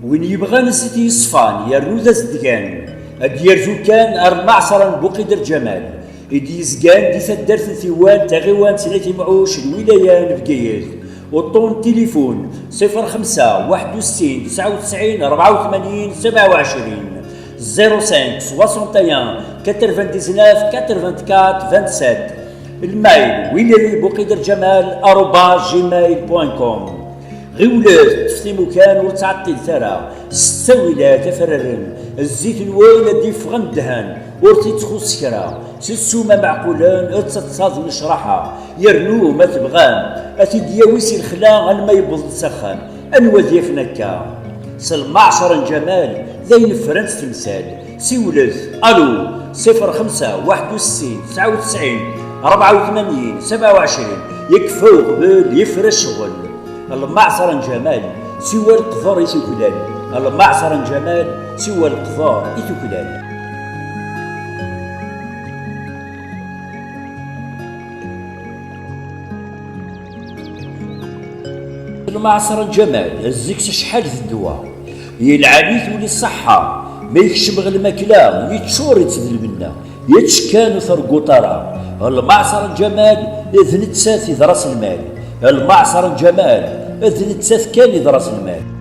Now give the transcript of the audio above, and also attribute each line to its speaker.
Speaker 1: وين يبغى نسيتي يصفان يا الروذا زدقان أديرجو كان المعصرا بوقدر جمال إدي زقان دي سدرت ثوان تغيوان سنتي معوش الولايان بقياز وطون تليفون 05 61 99 84 27 05 61 99 84 27 المايل ويلي بوقدر جمال @gmail.com غيولات تفتي مكان وتعطي ثرى ستويلات تفررن الزيت الويلة دي فغن دهان ورتي تخص كرا سلسومة معقولان اتتصاد نشرحها يرنو ما تبغان اتي دياويسي الخلا ما يبض سخان انوا دياف نكا سلمعشر جمال ذين فرنس تمثال سيولث الو 05 61 99 84 27 يكفو قبل يفرش شغل المعصر جمال سوى القفار يتوكلان المعصر جمال سوى القفار يتوكلان المعصر جمال الزكس شحال في الدواء يلعبيت ولي الصحة ما يكشب غير الماكلة يتشور يتذل منا يتشكان ثرقو طرا المعصر جمال إذن تساثي ذراس المال المعصر جمال إذن تساث كان ذراس المال